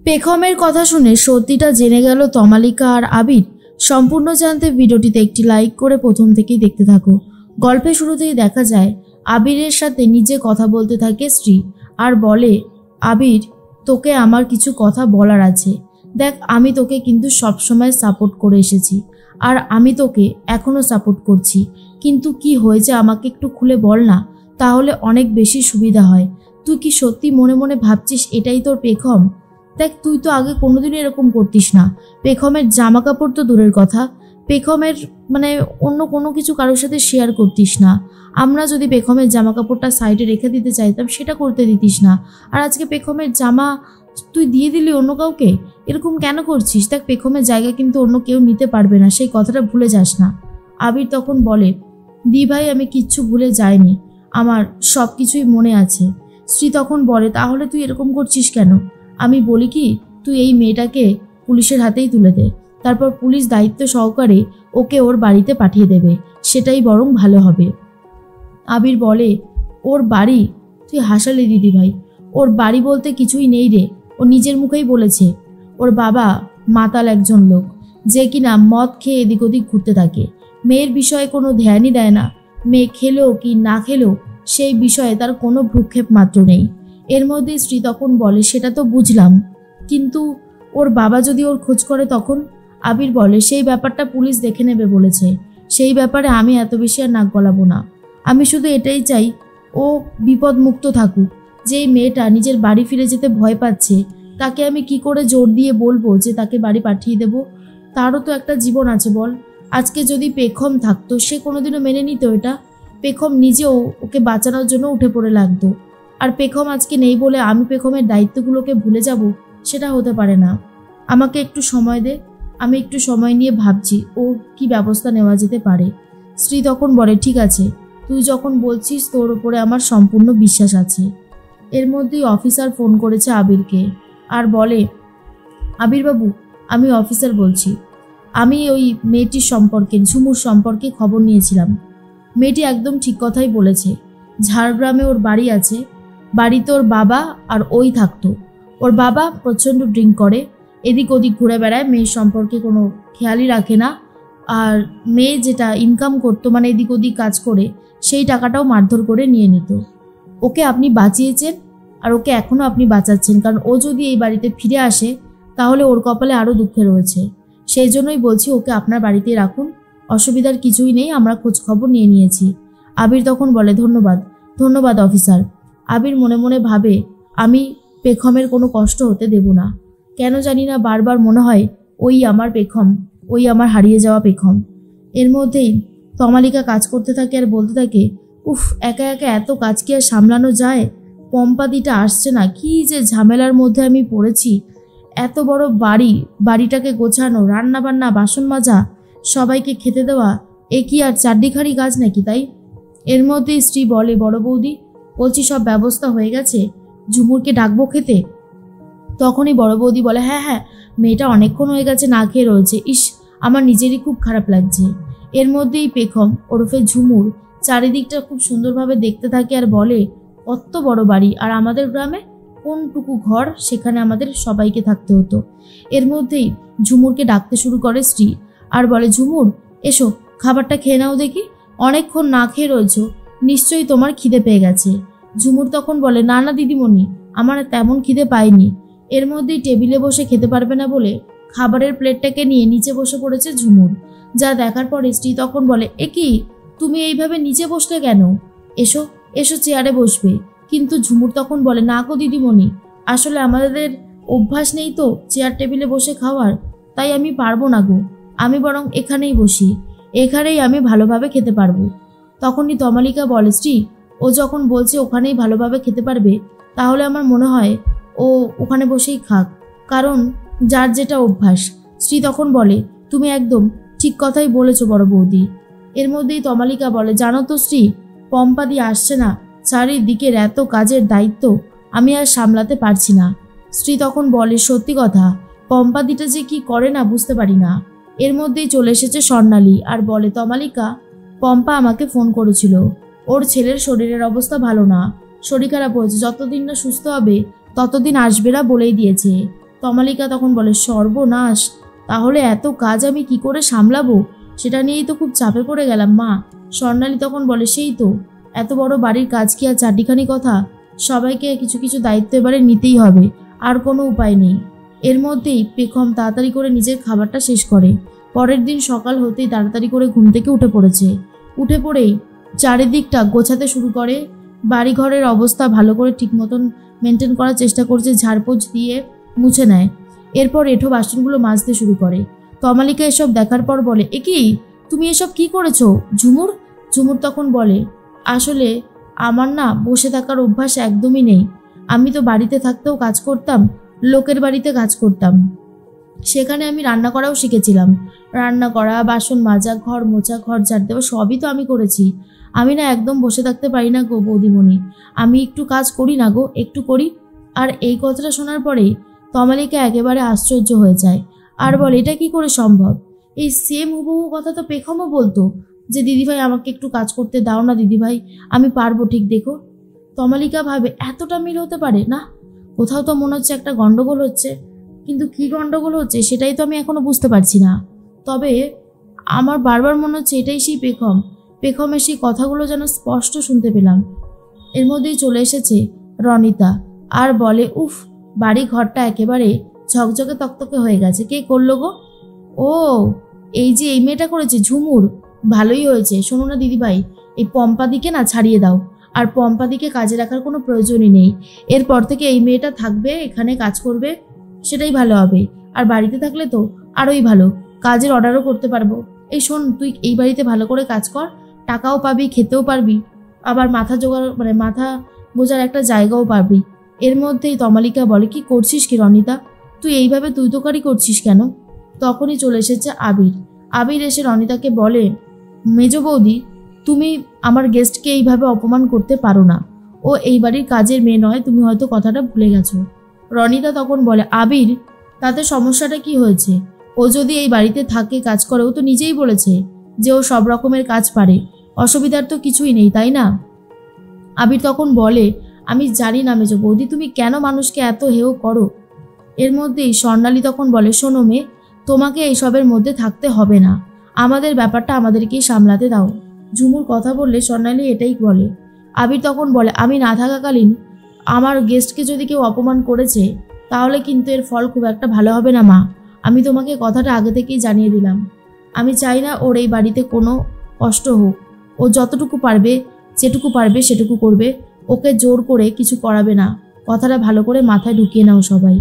পেখমের কথা শুনে সত্যিটা জেনে গেল তমালিকা আর আবির। সম্পূর্ণ জানতে ভিডিওটিতে একটি লাইক করে প্রথম থেকেই দেখতে থাকো। গল্পের শুরুতেই দেখা যায় আবিরের সাথে নিজে কথা বলতে থাকে শ্রী আর বলে, আবির, তোকে আমার কিছু কথা বলার আছে। দেখ, আমি তোকে কিন্তু সবসময় সাপোর্ট করে এসেছি আর আমি তোকে এখনও সাপোর্ট করছি, কিন্তু কি হয়েছে আমাকে একটু খুলে বল না, তাহলে অনেক বেশি সুবিধা হয়। তুই কি সত্যি মনে মনে ভাবছিস এটাই তোর পেখম? দেখ, তুই তো আগে কোনোদিনই এরকম করতিস না। পেখমের জামা কাপড় তো দূরের কথা, পেখমের অন্য কোনো কিছু কারোর সাথে শেয়ার করতিস না। আমরা যদি পেখমের জামা কাপড়টা সাইডে রেখে দিতে চাইতাম সেটা করতে দিতিস না, আর আজকে পেখমের জামা তুই দিয়ে দিলি অন্য কাউকে। এরকম কেন করছিস? দেখ, পেখমের জায়গা কিন্তু অন্য কেউ নিতে পারবে না, সেই কথাটা ভুলে যাস না। আবির তখন বলে, দি ভাই, আমি কিচ্ছু ভুলে যাইনি, আমার সব কিছুই মনে আছে। শ্রী তখন বলে, তাহলে তুই এরকম করছিস কেন? আমি বলি কি, তুই এই মেয়েটাকে পুলিশের হাতেই তুলে দে, তারপর পুলিশ দায়িত্ব সহকারে ওকে ওর বাড়িতে পাঠিয়ে দেবে, সেটাই বরং ভালো হবে। আবির বলে, ওর বাড়ি? তুই হাসালি দিদি ভাই, ওর বাড়ি বলতে কিছুই নেই রে। ও নিজের মুখেই বলেছে ওর বাবা মাতাল একজন লোক, যে কিনা মদ খেয়ে এদিক ওদিক ঘুরতে থাকে, মেয়ের বিষয়ে কোনো ধ্যানই দেয় না। মেয়ে খেলেও কি না খেলেও সেই বিষয়ে তার কোনো ভ্রুক্ষেপ মাত্র নেই। এর মধ্যে শ্রী তখন বলে, সেটা তো বুঝলাম, কিন্তু ওর বাবা যদি ওর খোঁজ করে তখন? আবির বলে, সেই ব্যাপারটা পুলিশ দেখে নেবে বলেছে, সেই ব্যাপারে আমি এত বেশি আর নাক গলাবো না। আমি শুধু এটাই চাই ও বিপদমুক্ত থাকুক। যে মেয়েটা নিজের বাড়ি ফিরে যেতে ভয় পাচ্ছে, তাকে আমি কি করে জোর দিয়ে বলবো যে তাকে বাড়ি পাঠিয়ে দেব? তারও তো একটা জীবন আছে বল। আজকে যদি পেখম থাকতো, সে কোনোদিনও মেনে নিত এটা? পেখম নিজেও ওকে বাঁচানোর জন্য উঠে পড়ে লাগতো, আর পেখম আজকে নেই বলে আমি পেখমের দায়িত্বগুলোকে ভুলে যাব? সেটা হতে পারে না। আমাকে একটু সময় দে, আমি একটু সময় নিয়ে ভাবছি ও কি ব্যবস্থা নেওয়া যেতে পারে। শ্রী তখন বলে, ঠিক আছে, তুই যখন বলছিস তোর ওপরে আমার সম্পূর্ণ বিশ্বাস আছে। এর মধ্যেই অফিসার ফোন করেছে আবিরকে আর বলে, আবির বাবু, আমি অফিসার বলছি। আমি ওই মেয়েটির সম্পর্কে, ঝুমুর সম্পর্কে খবর নিয়েছিলাম। মেয়েটি একদম ঠিক কথাই বলেছে। ঝাড়গ্রামে ওর বাড়ি আছে, বাড়িতে ওর বাবা আর ওই থাকতো। ওর বাবা প্রচণ্ড ড্রিঙ্ক করে, এদিক ওদিক ঘুরে বেড়ায়, মেয়ের সম্পর্কে কোনো খেয়ালই রাখে না। আর মেয়ে যেটা ইনকাম করতো, এদিক ওদিক কাজ করে, সেই টাকাটাও মারধর করে নিয়ে নিত। ওকে আপনি বাঁচিয়েছেন আর ওকে এখনও আপনি বাঁচাচ্ছেন, কারণ ও যদি এই বাড়িতে ফিরে আসে তাহলে ওর কপালে আরও দুঃখে রয়েছে। সেই জন্যই বলছি ওকে আপনার বাড়িতেই রাখুন, অসুবিধার কিছুই নেই, আমরা খোঁজ খবর নিয়ে নিয়েছি। আবির তখন বলে, ধন্যবাদ ধন্যবাদ অফিসার। আবির মনে মনে ভাবে, আমি পেখমের কোনো কষ্ট হতে দেব না। কেন জানি না বারবার মনে হয় ওই আমার পেখম, ওই আমার হারিয়ে যাওয়া পেখম। এর মধ্যেই তমালিকা কাজ করতে থাকে আর বলতে থাকে, উফ, একা একা এত কাজ কি আর সামলানো যায়? পম্পাদিটা আসছে না, কি যে ঝামেলার মধ্যে আমি পড়েছি। এত বড় বাড়িটাকে গোছানো, রান্না বান্না, বাসন মাজা, সবাইকে খেতে দেওয়া, এ কি আর চারদিখারি কাজ নাকি? তাই এর মধ্যেই স্ত্রী বলে, বড় বৌদি, বলছি সব ব্যবস্থা হয়ে গেছে, ঝুমুরকে ডাকবো খেতে? তখনই বড় বৌদি বলে, হ্যাঁ হ্যাঁ, মেয়েটা অনেকক্ষণ হয়ে গেছে না খেয়ে রয়েছে, ইস, আমার নিজেরই খুব খারাপ লাগছে। এর মধ্যেই পেখম ওরফে ঝুমুর চারিদিকটা খুব সুন্দরভাবে দেখতে থাকে আর বলে, কত বড় বাড়ি, আর আমাদের গ্রামে কোনটুকু ঘর, সেখানে আমাদের সবাইকে থাকতে হতো। এর মধ্যেই ঝুমুরকে ডাকতে শুরু করে স্ত্রী আর বলে, ঝুমুর, এসো, খাবারটা খেয়ে নাও দেখি, অনেকক্ষণ না খেয়ে রয়েছো, নিশ্চয়ই তোমার খিদে পেয়ে গেছে। ঝুমুর তখন বলে, না না দিদিমণি, আমার তেমন খিদে পাইনি। এর মধ্যেই টেবিলে বসে খেতে পারবে না বলে খাবারের প্লেটটাকে নিয়ে নিচে বসে পড়েছে ঝুমুর। যা দেখার পরে স্ত্রী তখন বলে, এ কি, তুমি এইভাবে নিচে বসলে কেন? এসো এসো, চেয়ারে বসবে। কিন্তু ঝুমুর তখন বলে, না গো দিদিমণি, আসলে আমাদের অভ্যাস নেই তো চেয়ার টেবিলে বসে খাওয়ার, তাই আমি পারবো না গো, আমি বরং এখানেই বসি, এখানেই আমি ভালোভাবে খেতে পারবো। তখনই তমালিকা বলে, স্ত্রী, ও যখন বলছে ওখানেই ভালোভাবে খেতে পারবে, তাহলে আমার মনে হয় ও ওখানে বসেই খাক, কারণ যার যেটা অভ্যাস। স্ত্রী তখন বলে, তুমি একদম ঠিক কথাই বলেছো বড় বৌদি। এর মধ্যেই তমালিকা বলে, জানো তো স্ত্রী, পম্পাদি আসছে না, চারিদিকের এত কাজের দায়িত্ব আমি আর সামলাতে পারছি না। স্ত্রী তখন বলে, সত্যি কথা, পম্পাদিটা যে কি করে না বুঝতে পারি না। এর মধ্যেই চলে এসেছে স্বর্ণালী আর বলে, তমালিকা, পম্পা আমাকে ফোন করেছিল, ওর ছেলের শরীরের অবস্থা ভালো না, শরীর খারাপ হয়েছে, যতদিন না সুস্থ হবে ততদিন আসবে না বলেই দিয়েছে। তমালিকা তখন বলে, সর্বনাশ, তাহলে এত কাজ আমি কি করে সামলাবো, সেটা নিয়েই তো খুব চাপে পড়ে গেলাম মা। স্বর্ণালী তখন বলে, সেই তো, এত বড় বাড়ির কাজ কি আর চারটিখানি কথা, সবাইকে কিছু কিছু দায়িত্ব এবারে নিতেই হবে, আর কোনো উপায় নেই। এর মধ্যেই পেখম তাড়াতাড়ি করে নিজের খাবারটা শেষ করে। পরের দিন সকাল হতেই তাড়াতাড়ি করে ঘুম থেকে উঠে পড়েছে। উঠে পড়েই চারিদিকটা গোছাতে শুরু করে, বাড়িঘরের অবস্থা ভালো করে ঠিক মতন মেনটেন করার চেষ্টা করছে, ঝাড়পোছ দিয়ে মুছে নেয়। এরপর এঁঠো বাসনগুলো মাজতে শুরু করে। তমালিকা এসব দেখার পর বলে, এ কি, তুমি এসব কি করেছো ঝুমুর? ঝুমুর তখন বলে, আসলে আমার না বসে থাকার অভ্যাস একদমই নেই। আমি তো বাড়িতে থাকতেও কাজ করতাম, লোকের বাড়িতে কাজ করতাম, সেখানে আমি রান্না করাও শিখেছিলাম। রান্না করা, বাসন মাজা, ঘর মোছা, ঘর ঝাড় দেওয়া সবই তো আমি করেছি। আমি না একদম বসে থাকতে পারি না গো বৌদিমণি, আমি একটু কাজ করি না গো, একটু করি। আর এই কথাটা শোনার পরে তমালিকা একেবারে আশ্চর্য হয়ে যায় আর বলে, এটা কি করে সম্ভব? এই সেম হুবহু কথা তো পেখমও বলতো, যে দিদিভাই আমাকে একটু কাজ করতে দাও না দিদিভাই, আমি পারবো ঠিক দেখো। তমালিকা ভাবে, এতটা মিল হতে পারে না, কোথাও তো মনে হচ্ছে একটা গন্ডগোল হচ্ছে, কিন্তু কি গন্ডগোল হচ্ছে সেটাই তো আমি এখনো বুঝতে পারছি না। তবে আমার বারবার মনে হচ্ছে এটাই সেই পেখমের সেই কথাগুলো যেন স্পষ্ট শুনতে পেলাম। এর মধ্যেই চলে এসেছে রনিতা আর বলে, উফ, বাড়ি ঘরটা একেবারে ঝকঝকে তকতকে হয়ে গেছে। কে করলো গো? ও, এই যে এই মেয়েটা করেছে, ঝুমুর। ভালোই হয়েছে। শোনো না দিদিভাই, এই পম্পাদিকে না ছাড়িয়ে দাও, আর পম্পাদিকে কাজে রাখার কোনো প্রয়োজনই নেই। এরপর থেকে এই মেয়েটা থাকবে, এখানে কাজ করবে, সেটাই ভালো হবে। আর বাড়িতে থাকলে তো আরোই ভালো, কাজের অর্ডারও করতে পারবো। এই শোন, তুই এই বাড়িতে ভালো করে কাজ কর, টাকাও পাবি, খেতেও পারবি, আবার মাথা জোগাড় মাথা বোঝার একটা জায়গাও পাবি। এর মধ্যেই তমালিকা বলে, কি করছিস কি রনিতা, তুই এইভাবে তুই তোকারি করছিস কেন? তখনই চলে এসেছে আবির। আবির এসে রনিতাকে বলে, মেজ বৌদি, তুমি আমার গেস্টকে এইভাবে অপমান করতে পারো না, ও এই বাড়ির কাজের মেয়ে নয়, তুমি হয়তো কথাটা ভুলে গেছো। রনিতা তখন বলে, আবির, তাতে সমস্যাটা কি হয়েছে? ও যদি এই বাড়িতে থাকে, কাজ করে, ও তো নিজেই বলেছে যে ও সব রকমের কাজ পারে, অসুবিধার তো কিছুই নেই, তাই না? আবির তখন বলে, আমি জানি না মেজ বৌদি, তুমি কেন মানুষকে এত হেয় করো। এর মধ্যেই স্বর্ণালী তখন বলে, শোনো মেয়ে, তোমাকে এইসবের মধ্যে থাকতে হবে না, আমাদের ব্যাপারটা আমাদেরকেই সামলাতে দাও। ঝুমুর কথা বললে স্বর্ণালী এটাই বলে। আবির তখন বলে, আমি না থাকাকালীন আমার গেস্টকে যদি কেউ অপমান করেছে, তাহলে কিন্তু এর ফল খুব একটা ভালো হবে না মা। আমি তোমাকে কথাটা আগে থেকেই জানিয়ে দিলাম। আমি চাই না ওর এই বাড়িতে কোনো কষ্ট হোক। ও যতটুকু পারবে, যেটুকু পারবে সেটুকু করবে, ওকে জোর করে কিছু করাবে না। কথাটা ভালো করে মাথায় ঢুকিয়ে নাও সবাই।